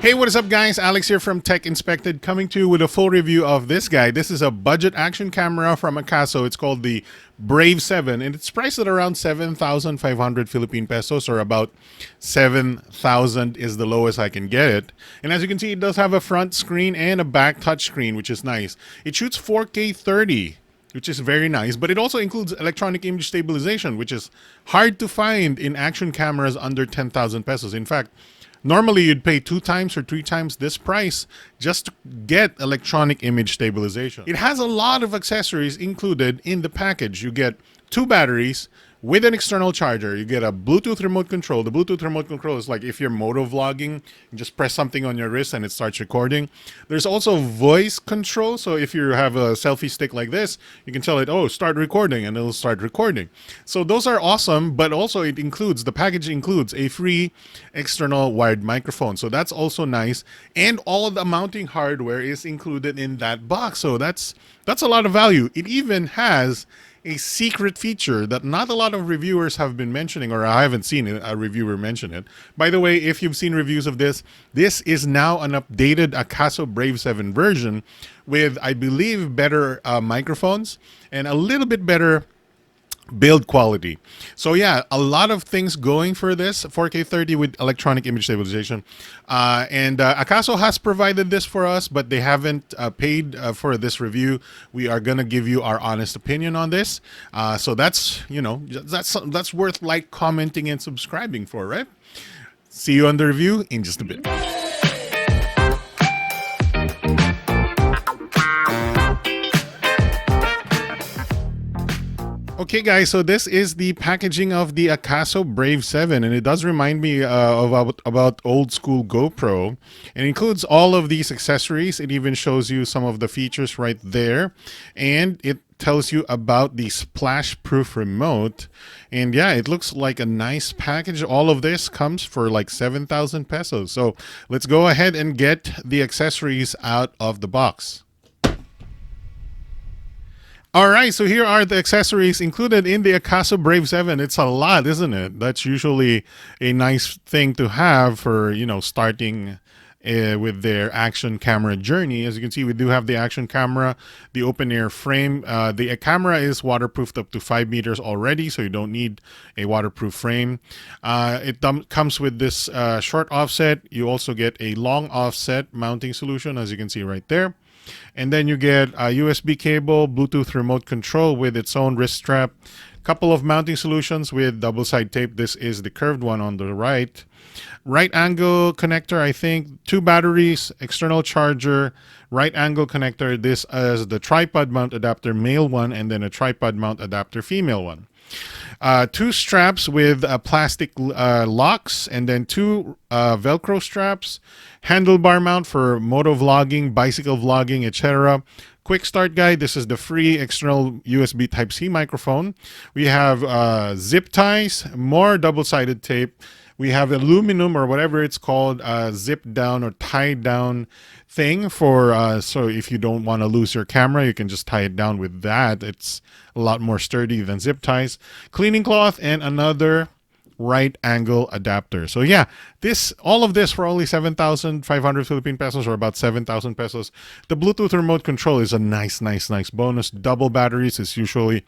Hey, what is up, guys? Alex here from Tech Inspected, coming to you with a full review of this guy. This is a budget action camera from AKASO. It's called the Brave 7, and it's priced at around 7,500 Philippine pesos, or about 7,000 is the lowest I can get it. And as you can see, it does have a front screen and a back touch screen, which is nice. It shoots 4K 30, which is very nice, but it also includes electronic image stabilization, which is hard to find in action cameras under 10,000 pesos. In fact, normally you'd pay 2 times or 3 times this price just to get electronic image stabilization. It has a lot of accessories included in the package. You get 2 batteries with an external charger. You get a Bluetooth remote control. The Bluetooth remote control is like if you're moto vlogging, you just press something on your wrist and it starts recording. There's also voice control. So if you have a selfie stick like this, you can tell it, oh, start recording, and it'll start recording. So those are awesome, but also the package includes a free external wired microphone. So that's also nice. And all of the mounting hardware is included in that box. So that's a lot of value. It even has a secret feature that not a lot of reviewers have been mentioning, or I haven't seen a reviewer mention it. By the way, if you've seen reviews of this is now an updated AKASO Brave 7 version with, I believe, better microphones and a little bit better build quality. So yeah, a lot of things going for this 4K 30 with electronic image stabilization, and AKASO has provided this for us, but they haven't paid for this review. We are gonna give you our honest opinion on this, so that's that's worth like, commenting, and subscribing for, right? See you on the review in just a bit. Okay, guys, so this is the packaging of the AKASO Brave 7, and it does remind me about old school GoPro. It includes all of these accessories. It even shows you some of the features right there, and it tells you about the splash-proof remote. And yeah, it looks like a nice package. All of this comes for like 7,000 pesos. So let's go ahead and get the accessories out of the box. All right, so here are the accessories included in the AKASO Brave 7. It's a lot, isn't it? That's usually a nice thing to have for, starting with their action camera journey. As you can see, we do have the action camera, the open air frame. The camera is waterproofed up to 5 meters already, so you don't need a waterproof frame. It comes with this short offset. You also get a long offset mounting solution, as you can see right there. And then you get a USB cable, Bluetooth remote control with its own wrist strap, couple of mounting solutions with double side tape. This is the curved one on the right. Right angle connector, I think, 2 batteries, external charger, right angle connector. This is the tripod mount adapter, male one, and then a tripod mount adapter, female one. 2 straps with plastic locks, and then 2 Velcro straps, handlebar mount for moto vlogging, bicycle vlogging, etc. Quick start guide. This is the free external USB Type-C microphone. We have zip ties, more double-sided tape. We have aluminum, or whatever it's called, zip down or tie down thing for so if you don't want to lose your camera, you can just tie it down with that. It's a lot more sturdy than zip ties. Cleaning cloth, and another right angle adapter. So yeah, all of this for only 7,500 Philippine pesos, or about 7,000 pesos. The Bluetooth remote control is a nice bonus. Double batteries is usually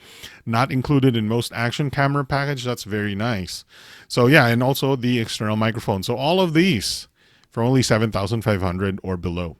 not included in most action camera package. That's very nice. So yeah, and also the external microphone. So all of these for only 7,500 or below.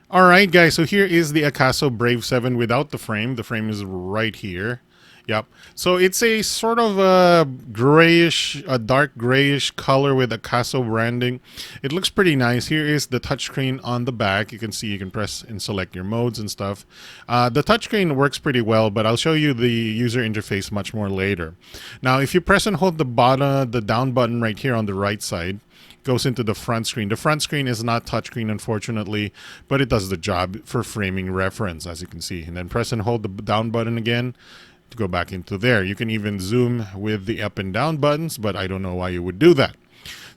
All right, guys, so here is the AKASO Brave 7 without the frame. The frame is right here. Yep. So it's a sort of a dark grayish color with AKASO branding. It looks pretty nice. Here is the touchscreen on the back. You can see you can press and select your modes and stuff. The touchscreen works pretty well, but I'll show you the user interface much more later. Now, if you press and hold the down button right here on the right side, goes into the front screen. The front screen is not touchscreen, unfortunately, but it does the job for framing reference, as you can see. And then press and hold the down button again to go back into there. You can even zoom with the up and down buttons, but I don't know why you would do that.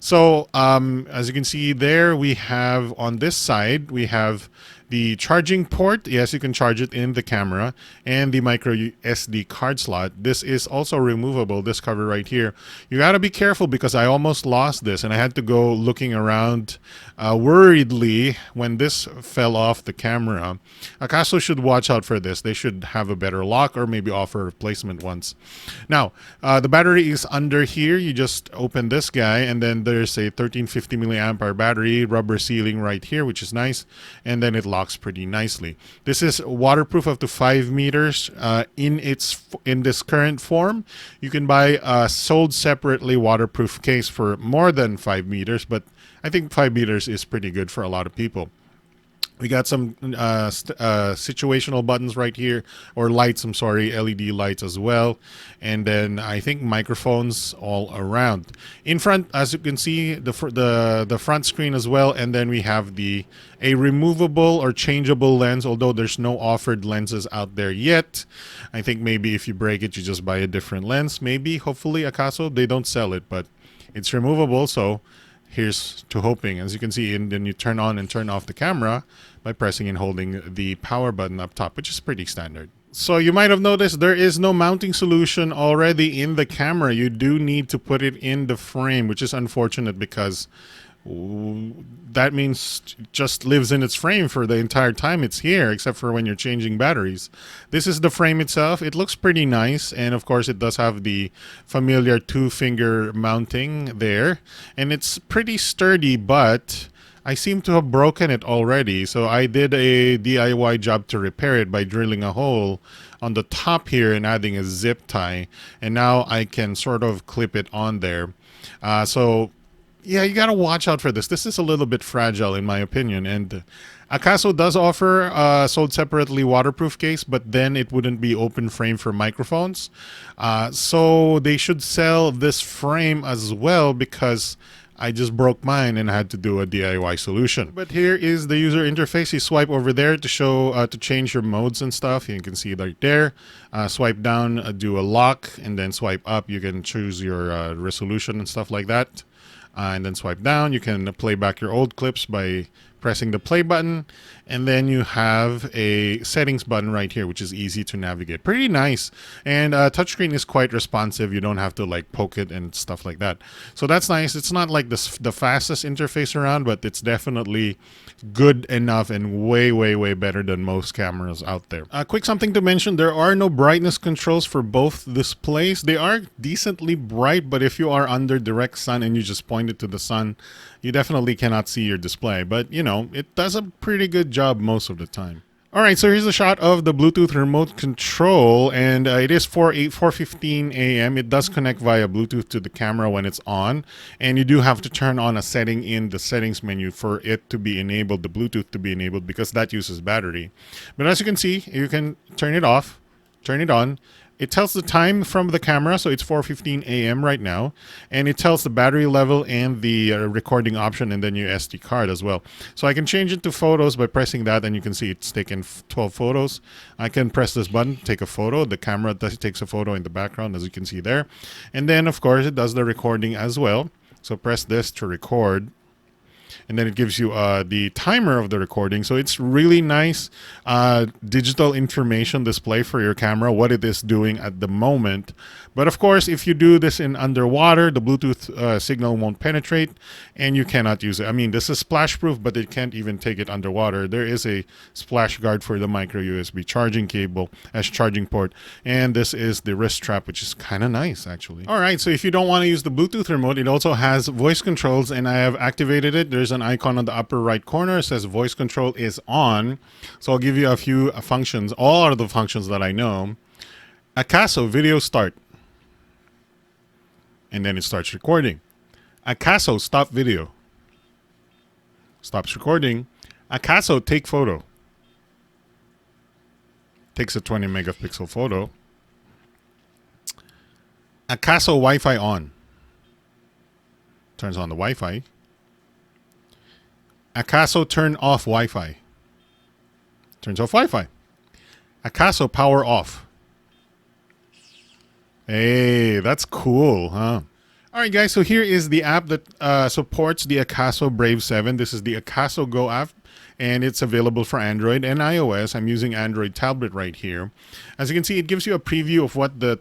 So as you can see there, we have on this side, we have The charging port, yes, you can charge it in the camera, and the micro SD card slot. This is also removable, this cover right here. You got to be careful because I almost lost this and I had to go looking around worriedly when this fell off the camera. AKASO should watch out for this. They should have a better lock or maybe offer replacement ones. Now, the battery is under here. You just open this guy and then there's a 1350 milliamp hour battery, rubber sealing right here, which is nice, and then it locks pretty nicely. This is waterproof up to 5 meters in this current form. You can buy a sold separately waterproof case for more than 5 meters, but I think 5 meters is pretty good for a lot of people. We got some situational buttons right here, or lights, I'm sorry, LED lights as well. And then I think microphones all around. In front, as you can see, the front screen as well. And then we have a removable or changeable lens, although there's no offered lenses out there yet. I think maybe if you break it, you just buy a different lens. Maybe, hopefully, AKASO, they don't sell it, but it's removable, so here's to hoping. As you can see, and then you turn on and turn off the camera by pressing and holding the power button up top, which is pretty standard. So you might have noticed there is no mounting solution already in the camera. You do need to put it in the frame, which is unfortunate because that means it just lives in its frame for the entire time it's here, except for when you're changing batteries. This is the frame itself. It looks pretty nice, and of course it does have the familiar 2-finger mounting there, and it's pretty sturdy, but I seem to have broken it already. So I did a DIY job to repair it by drilling a hole on the top here and adding a zip tie, and now I can sort of clip it on there. So yeah, you gotta watch out for this. This is a little bit fragile in my opinion, and AKASO does offer sold separately waterproof case, but then it wouldn't be open frame for microphones. So they should sell this frame as well, because I just broke mine and had to do a DIY solution. But here is the user interface. You swipe over there to show to change your modes and stuff. You can see right there. Swipe down, do a lock, and then swipe up. You can choose your resolution and stuff like that. And then swipe down. You can play back your old clips by pressing the play button, and then you have a settings button right here, which is easy to navigate. Pretty nice, and touchscreen is quite responsive. You don't have to like poke it and stuff like that, so that's nice. It's not like the fastest interface around, but it's definitely good enough and way better than most cameras out there. Quick something to mention, there are no brightness controls for both displays. They are decently bright, but if you are under direct sun and you just point it to the sun, you definitely cannot see your display, but you know, it does a pretty good job most of the time. Alright, so here's a shot of the Bluetooth remote control, and it is 4:15 a.m. It does connect via Bluetooth to the camera when it's on, and you do have to turn on a setting in the settings menu for it to be enabled, the Bluetooth to be enabled, because that uses battery. But as you can see, you can turn it off, turn it on. It tells the time from the camera, so it's 4:15 a.m. right now, and it tells the battery level and the recording option, and then your SD card as well. So I can change it to photos by pressing that, and you can see it's taken 12 photos. I can press this button, take a photo. The camera takes a photo in the background, as you can see there. And then, of course, it does the recording as well. So press this to record. And then it gives you the timer of the recording. So it's really nice digital information display for your camera, what it is doing at the moment. But of course, if you do this in underwater, the Bluetooth signal won't penetrate and you cannot use it. I mean, this is splash proof, but it can't even take it underwater. There is a splash guard for the micro USB charging cable as charging port. And this is the wrist strap, which is kind of nice, actually. All right, so if you don't want to use the Bluetooth remote, it also has voice controls, and I have activated it. There's an icon on the upper right corner. It says voice control is on. So I'll give you a few functions. All of the functions that I know. AKASO video start. And then it starts recording. AKASO stop video. Stops recording. AKASO take photo. Takes a 20 megapixel photo. AKASO Wi-Fi on. Turns on the Wi-Fi. AKASO turn off Wi-Fi. Turns off Wi-Fi. AKASO power off. Hey, that's cool, huh? All right, guys, so here is the app that supports the AKASO Brave 7. This is the AKASO Go app. and it's available for Android and iOS. I'm using Android tablet right here. As you can see, it gives you a preview of what the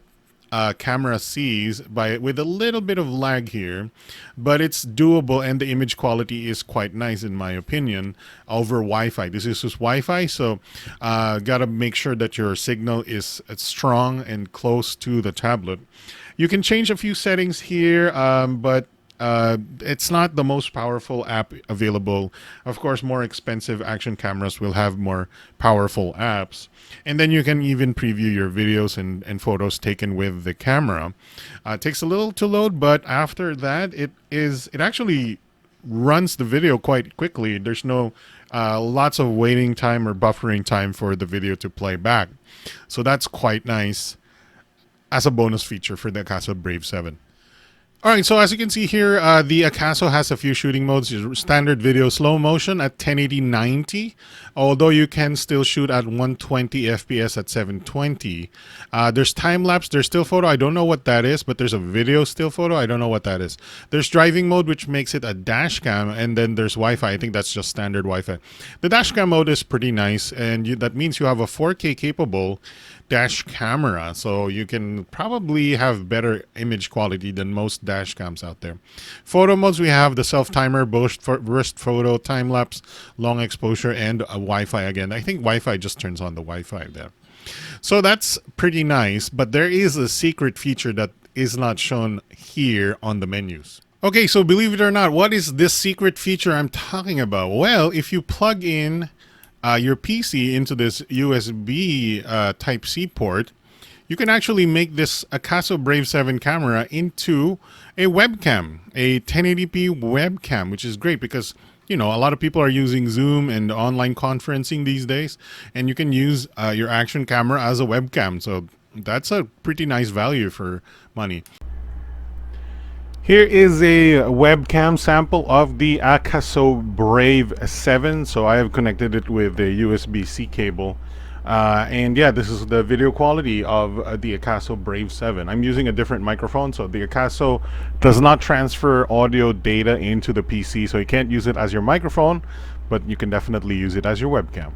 camera sees with a little bit of lag here, but it's doable, and the image quality is quite nice in my opinion over Wi-Fi. This is just Wi-Fi, so gotta make sure that your signal is strong and close to the tablet. You can change a few settings here, but it's not the most powerful app available. Of course, more expensive action cameras will have more powerful apps. And then you can even preview your videos and photos taken with the camera. It takes a little to load, but after that, it actually runs the video quite quickly. There's no lots of waiting time or buffering time for the video to play back. So that's quite nice as a bonus feature for the AKASO Brave 7. All right, so as you can see here, the AKASO has a few shooting modes. Standard video slow motion at 1080-90, although you can still shoot at 120 FPS at 720. There's time-lapse, there's still photo. I don't know what that is, but there's a video still photo. I don't know what that is. There's driving mode, which makes it a dash cam, and then there's Wi-Fi. I think that's just standard Wi-Fi. The dash cam mode is pretty nice, and that means you have a 4K capable dash camera, so you can probably have better image quality than most dash cams out there. Photo modes, we have the self timer, burst photo, time lapse, long exposure, and a Wi-Fi again. I think Wi-Fi just turns on the Wi-Fi there. So that's pretty nice, but there is a secret feature that is not shown here on the menus. Okay, so believe it or not, what is this secret feature I'm talking about? Well, if you plug in your PC into this USB Type-C port, you can actually make this AKASO Brave 7 camera into a webcam, a 1080p webcam, which is great because, you know, a lot of people are using Zoom and online conferencing these days, and you can use your action camera as a webcam. So that's a pretty nice value for money. Here is a webcam sample of the AKASO Brave 7. So I have connected it with a USB-C cable. And yeah, this is the video quality of the AKASO Brave 7. I'm using a different microphone, so the AKASO does not transfer audio data into the PC, so you can't use it as your microphone, but you can definitely use it as your webcam.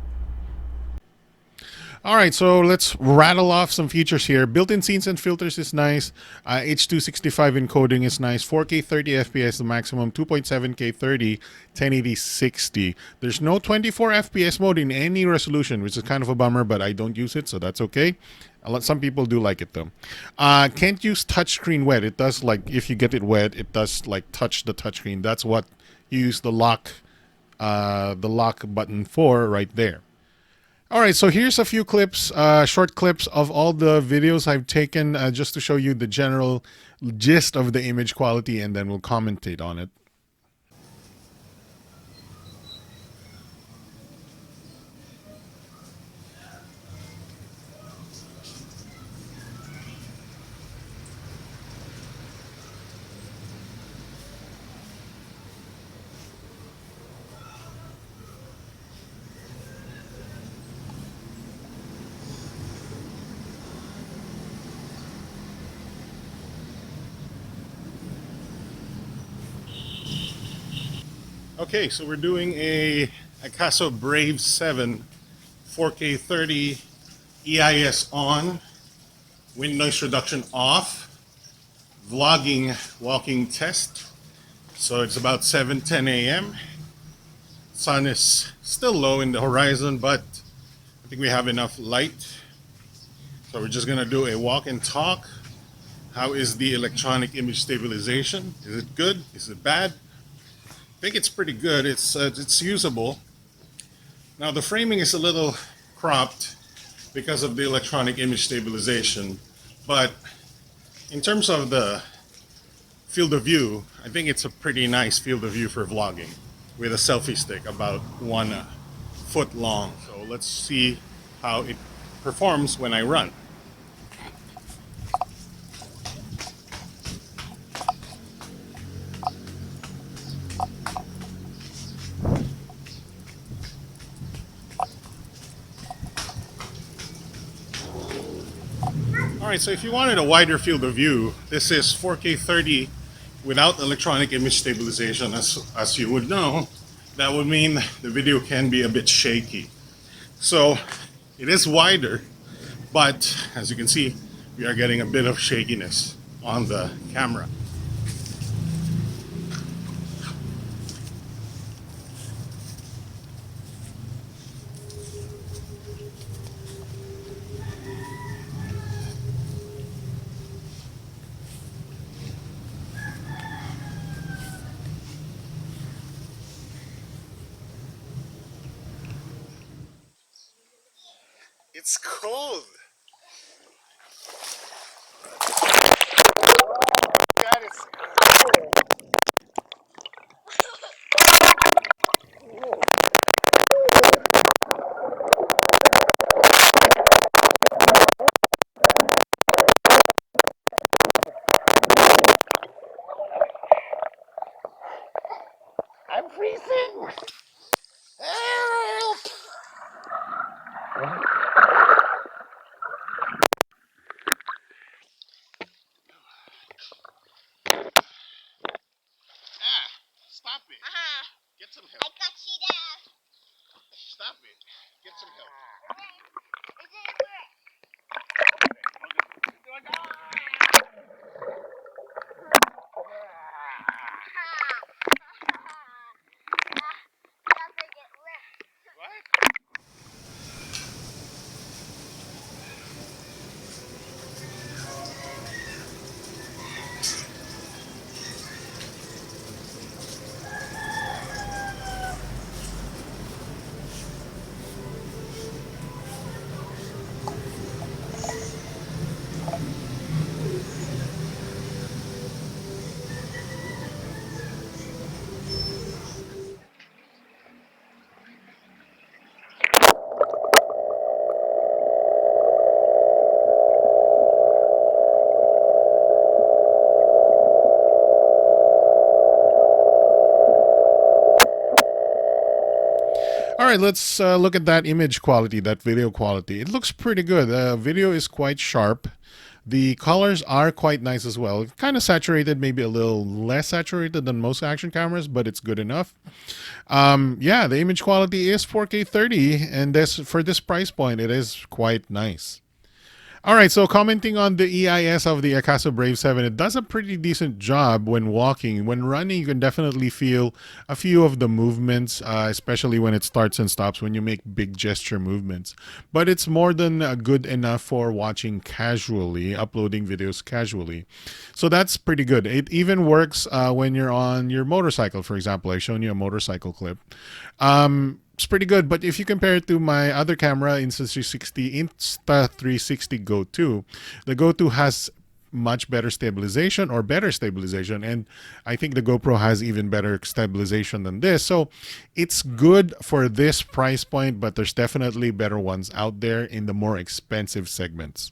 All right, so let's rattle off some features here. Built-in scenes and filters is nice. H.265 encoding is nice. 4K 30 FPS the maximum. 2.7K 30, 1080 60. There's no 24 FPS mode in any resolution, which is kind of a bummer, but I don't use it, so that's okay. Some people do like it though. Can't use touchscreen wet. It does, like, if you get it wet, it does like touch the touchscreen. That's what you use the lock button for right there. All right, so here's a few clips, short clips of all the videos I've taken just to show you the general gist of the image quality, and then we'll commentate on it. Okay, so we're doing a AKASO Brave 7 4K 30 EIS on, wind noise reduction off, vlogging walking test. So it's about 7:10 a.m. Sun is still low in the horizon, but I think we have enough light. So we're just gonna do a walk and talk. How is the electronic image stabilization? Is it good? Is it bad? I think it's pretty good. It's usable. Now the framing is a little cropped because of the electronic image stabilization, but in terms of the field of view, I think it's a pretty nice field of view for vlogging with a selfie stick about 1 foot long. So let's see how it performs when I run. Alright, so if you wanted a wider field of view, this is 4K 30 without electronic image stabilization, as you would know. that would mean the video can be a bit shaky. So it is wider, but as you can see, we are getting a bit of shakiness on the camera. It's cold. God, it's I'm freezing. Help! Ah, stop it. Get some help. I got you there. Stop it. Get some help. What? All right, let's look at that image quality, that video quality. It looks pretty good. The video is quite sharp. The colors are quite nice as well. Kind of saturated, maybe a little less saturated than most action cameras, but it's good enough. Yeah, the image quality is 4K 30, and this for this price point, it is quite nice. All right, so commenting on the EIS of the AKASO Brave 7, it does a pretty decent job when walking. When running, you can definitely feel a few of the movements, especially when it starts and stops, when you make big gesture movements. But it's more than good enough for watching casually, uploading videos casually. So that's pretty good. It even works when you're on your motorcycle, for example. I've shown you a motorcycle clip. It's pretty good, but if you compare it to my other camera, Insta360 Go 2, the Go 2 has much better stabilization, or better stabilization, and I think the GoPro has even better stabilization than this. So it's good for this price point, but there's definitely better ones out there in the more expensive segments.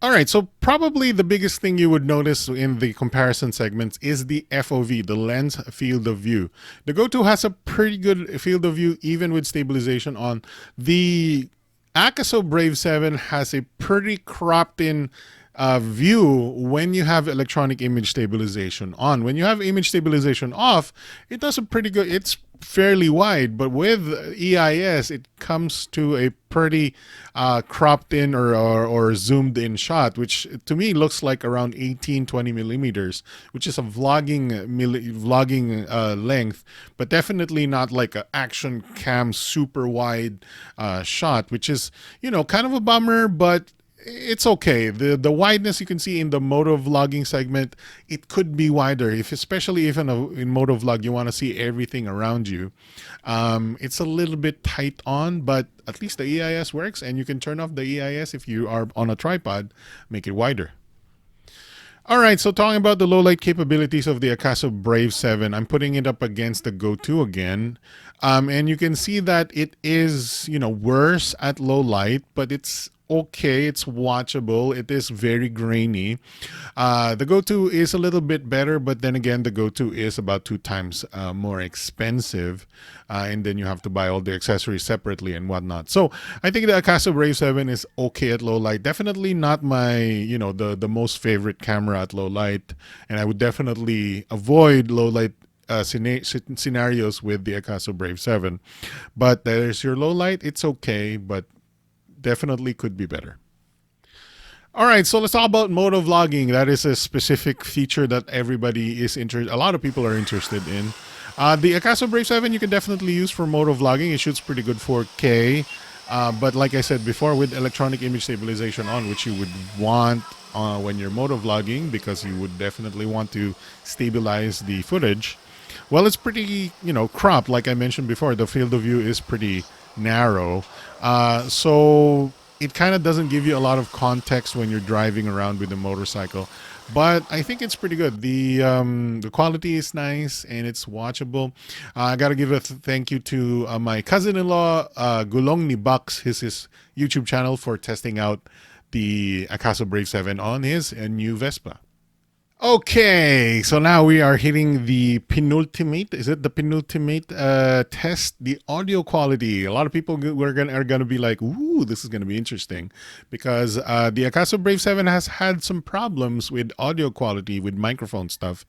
All right, so probably the biggest thing you would notice in the comparison segments is the FOV, the lens field of view. The Go 2 has a pretty good field of view even with stabilization on. The AKASO Brave 7 has a pretty cropped in view when you have electronic image stabilization on. When you have image stabilization off, it does a pretty good, it's fairly wide, but with EIS, it comes to a pretty cropped in or zoomed in shot, which to me looks like around 18-20 millimeters, which is a vlogging length, but definitely not like an action cam super wide shot, which is, you know, kind of a bummer, but it's okay. The wideness you can see in the moto vlogging segment, it could be wider, if especially if in moto vlog you want to see everything around you. It's a little bit tight on, but at least the EIS works, and you can turn off the EIS if you are on a tripod, make it wider. All right, so talking about the low light capabilities of the AKASO Brave 7, I'm putting it up against the Go 2 again. And you can see that it is, you know, worse at low light, but it's okay, it's watchable. It is very grainy. The Go 2 is a little bit better, but then again, the Go 2 is about 2 times more expensive, and then you have to buy all the accessories separately and whatnot. So I think the AKASO Brave 7 is okay at low light. Definitely not my, you know, the most favorite camera at low light, and I would definitely avoid low light scenarios with the AKASO Brave 7. But there's your low light. It's okay, but definitely could be better. All right, so let's talk about moto vlogging. That is a specific feature that everybody is interested. A lot of people are interested in. The AKASO Brave 7 you can definitely use for moto vlogging. It shoots pretty good 4K. But like I said before, with electronic image stabilization on, which you would want when you're moto vlogging, because you would definitely want to stabilize the footage. Well, it's pretty, cropped. Like I mentioned before, the field of view is pretty narrow. So it kind of doesn't give you a lot of context when you're driving around with a motorcycle. But I think it's pretty good. The quality is nice and it's watchable. I got to give a thank you to my cousin-in-law, Gulong ni Bucks, his YouTube channel, for testing out the AKASO Brave 7 on his new Vespa. Okay, so now we are hitting the penultimate. Is it the penultimate test? The audio quality. A lot of people are gonna be like, "Ooh, this is gonna be interesting," because the AKASO Brave 7 has had some problems with audio quality with microphone stuff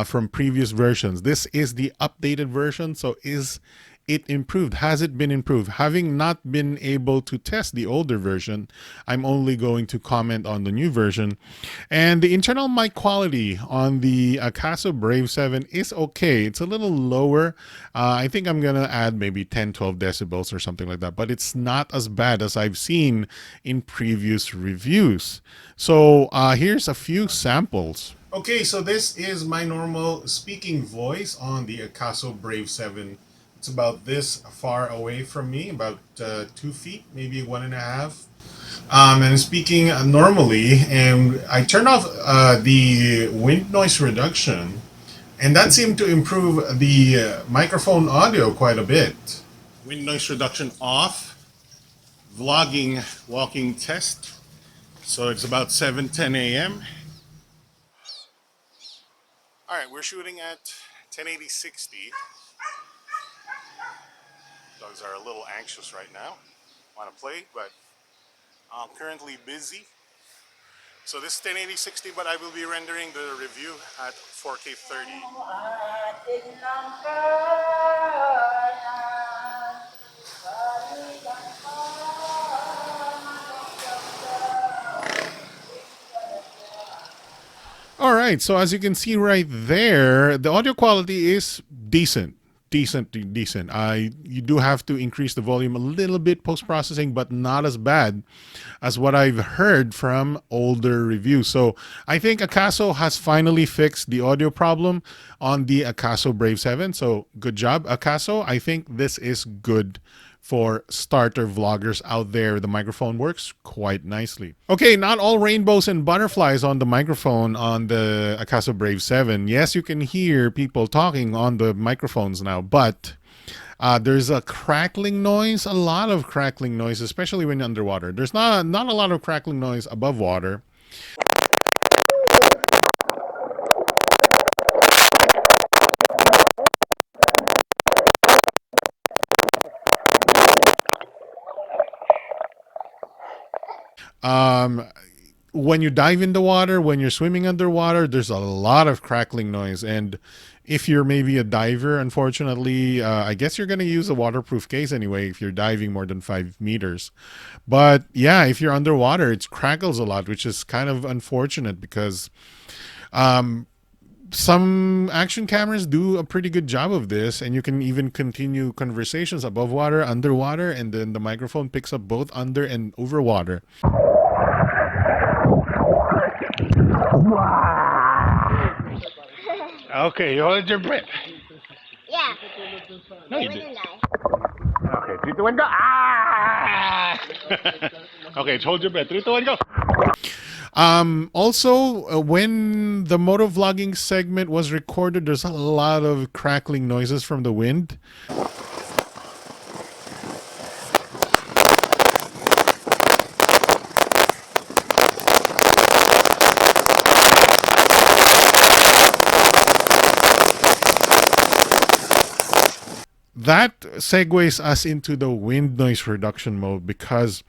from previous versions. This is the updated version, so is it improved? Has it been improved? Having not been able to test the older version, I'm only going to comment on the new version. And the internal mic quality on the AKASO Brave 7 is okay. It's a little lower. I think I'm going to add maybe 10, 12 decibels or something like that. But it's not as bad as I've seen in previous reviews. So here's a few samples. Okay, so this is my normal speaking voice on the AKASO Brave 7. It's about this far away from me, about 2 feet, maybe 1.5. And speaking normally, and I turned off the wind noise reduction, and that seemed to improve the microphone audio quite a bit. Wind noise reduction off, vlogging walking test. So it's about 7:10 a.m. All right, we're shooting at 1080-60. Dogs are a little anxious right now, want to play, but I'm currently busy. So this is 1080-60, but I will be rendering the review at 4K 30. All right, so as you can see right there, the audio quality is decent. Decent. You do have to increase the volume a little bit post-processing, but not as bad as what I've heard from older reviews. So I think AKASO has finally fixed the audio problem on the AKASO Brave 7. So good job, AKASO. I think this is good for starter vloggers out there. The microphone works quite nicely. Okay, not all rainbows and butterflies on the microphone on the AKASO Brave 7. Yes, you can hear people talking on the microphones now, but there's a crackling noise, a lot of crackling noise, especially when underwater. There's not a lot of crackling noise above water. When you dive in the water, when you're swimming underwater, there's a lot of crackling noise. And if you're maybe a diver, unfortunately, I guess you're going to use a waterproof case anyway if you're diving more than 5 meters. But yeah, if you're underwater, it crackles a lot, which is kind of unfortunate because some action cameras do a pretty good job of this, and you can even continue conversations above water, underwater, and then the microphone picks up both under and over water. Okay, you hold your breath. Yeah. No, you didn't. Okay, 3, 2, 1, go. Ah! Okay, hold your breath. 3, 2, 1, go. Also, when the moto vlogging segment was recorded, there's a lot of crackling noises from the wind. That segues us into the wind noise reduction mode, because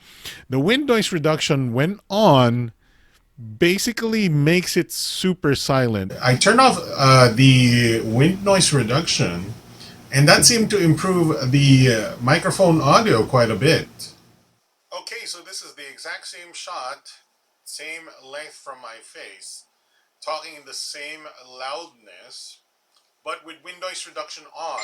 the wind noise reduction, when on, basically makes it super silent. I turned off the wind noise reduction, and that seemed to improve the microphone audio quite a bit. Okay, so this is the exact same shot, same length from my face, talking in the same loudness, but with wind noise reduction on.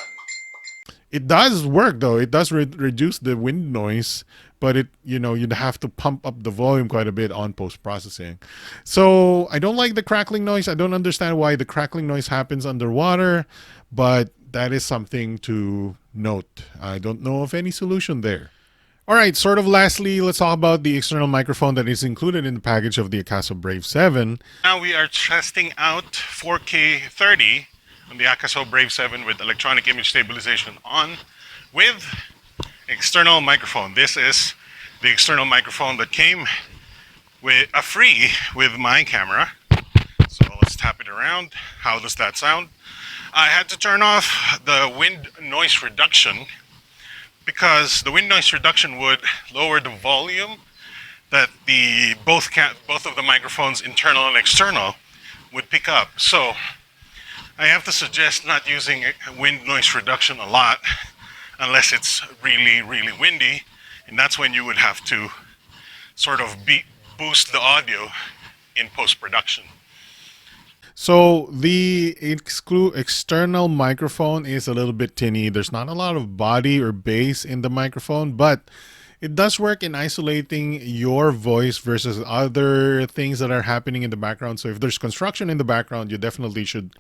It does work though. It does reduce the wind noise, but you'd have to pump up the volume quite a bit on post processing. So I don't like the crackling noise. I don't understand why the crackling noise happens underwater, but that is something to note. I don't know of any solution there. All right, sort of lastly, let's talk about the external microphone that is included in the package of the AKASO Brave 7. Now we are testing out 4K 30 on the AKASO Brave 7 with electronic image stabilization on with external microphone. This is the external microphone that came with a free with my camera. So let's tap it around. How does that sound? I had to turn off the wind noise reduction because the wind noise reduction would lower the volume that the both of the microphones, internal and external, would pick up. So I have to suggest not using wind noise reduction a lot unless it's really, really windy, and that's when you would have to sort of boost the audio in post-production. So the external microphone is a little bit tinny. There's not a lot of body or bass in the microphone, but it does work in isolating your voice versus other things that are happening in the background. So if there's construction in the background, you definitely should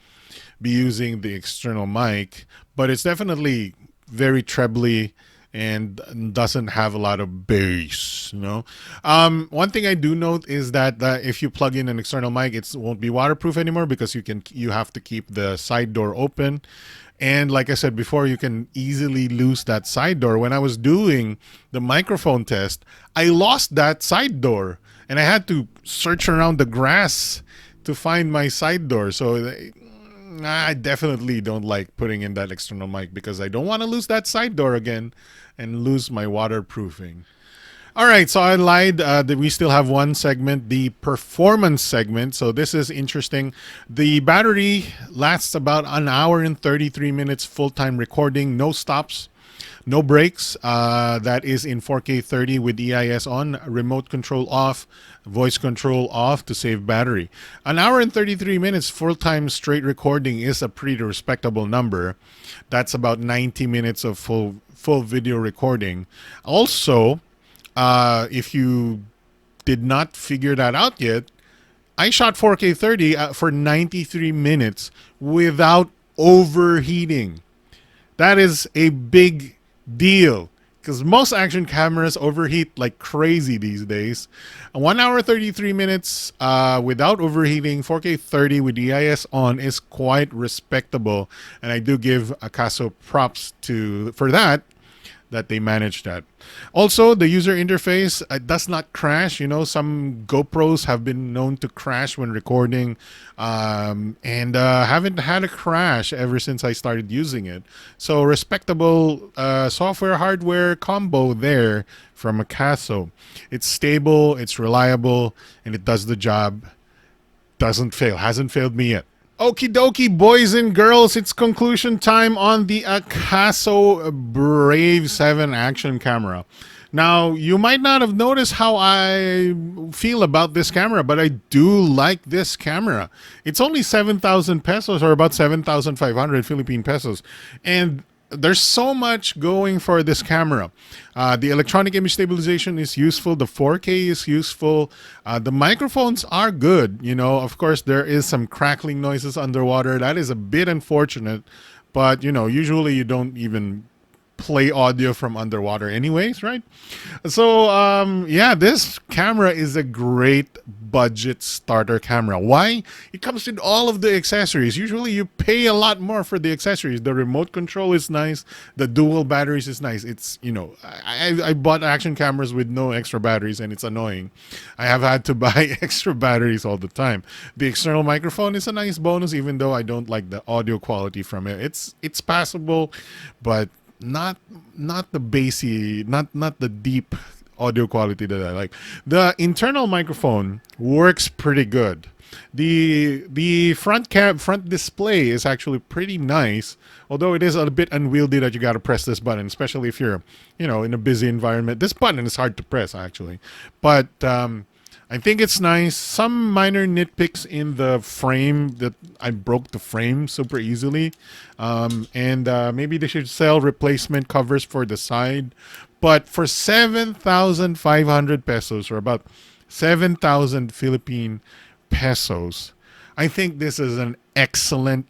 be using the external mic, but it's definitely very trebly and doesn't have a lot of bass. One thing I do note is that if you plug in an external mic, it won't be waterproof anymore because you have to keep the side door open. And like I said before, you can easily lose that side door. When I was doing the microphone test, I lost that side door and I had to search around the grass to find my side door. So I definitely don't like putting in that external mic because I don't want to lose that side door again and lose my waterproofing. All right, so I lied that we still have one segment, the performance segment. So this is interesting. The battery lasts about an hour and 33 minutes full-time recording, no stops, no breaks. That is in 4K 30 with EIS on, remote control off, voice control off to save battery. An hour and 33 minutes full-time straight recording is a pretty respectable number. That's about 90 minutes of full video recording. Also, if you did not figure that out yet, I shot 4K 30 for 93 minutes without overheating. That is a big deal because most action cameras overheat like crazy these days. 1 hour 33 minutes without overheating, 4K 30 with EIS on is quite respectable, and I do give AKASO props for that they managed that. Also, the user interface does not crash. Some GoPros have been known to crash when recording, and haven't had a crash ever since I started using it. So respectable software hardware combo there from AKASO. It's stable, it's reliable, and it does the job. Doesn't fail. Hasn't failed me yet. Okie dokie, boys and girls, it's conclusion time on the AKASO Brave 7 action camera. Now, you might not have noticed how I feel about this camera, but I do like this camera. It's only 7,000 pesos, or about 7,500 Philippine pesos. And there's so much going for this camera. The electronic image stabilization is useful. The 4K is useful. The microphones are good. Of course, there is some crackling noises underwater. That is a bit unfortunate. But, usually you don't even play audio from underwater anyways, right? So, yeah, this camera is a great budget starter camera. Why? It comes with all of the accessories. Usually you pay a lot more for the accessories. The remote control is nice. The dual batteries is nice. It's, I bought action cameras with no extra batteries and it's annoying. I have had to buy extra batteries all the time. The external microphone is a nice bonus, even though I don't like the audio quality from it. It's passable, but not the bassy, not the deep audio quality that I like. The internal microphone works pretty good. The front display is actually pretty nice, although it is a bit unwieldy that you got to press this button, especially if you're, in a busy environment. This button is hard to press actually, but I think it's nice. Some minor nitpicks in the frame, that I broke the frame super easily, and maybe they should sell replacement covers for the side. But for 7,500 pesos, or about 7,000 Philippine pesos, I think this is an excellent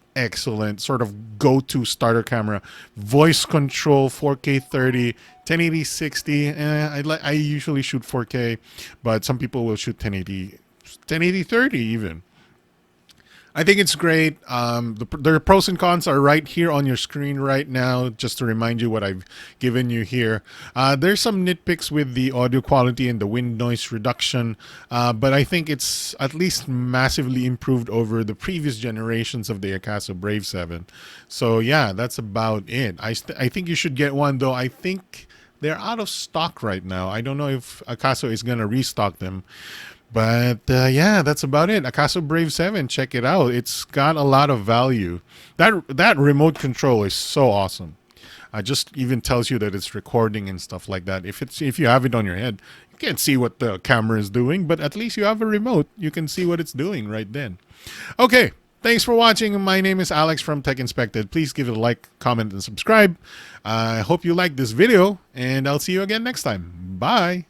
sort of go-to starter camera. Voice control, 4K 30, 1080 60. I usually shoot 4K, but some people will shoot 1080 30 even. I think it's great. The pros and cons are right here on your screen right now, just to remind you what I've given you here. There's some nitpicks with the audio quality and the wind noise reduction, but I think it's at least massively improved over the previous generations of the AKASO Brave 7. So yeah, that's about it. I think you should get one, though. I think they're out of stock right now. I don't know if AKASO is going to restock them. But yeah, that's about it. AKASO Brave 7, check it out. It's got a lot of value. That remote control is so awesome. Just even tells you that it's recording and stuff like that. If you have it on your head, you can't see what the camera is doing, but at least you have a remote. You can see what it's doing right then. Okay, thanks for watching. My name is Alex from Tech Inspected. Please give it a like, comment, and subscribe. I hope you liked this video, and I'll see you again next time. Bye.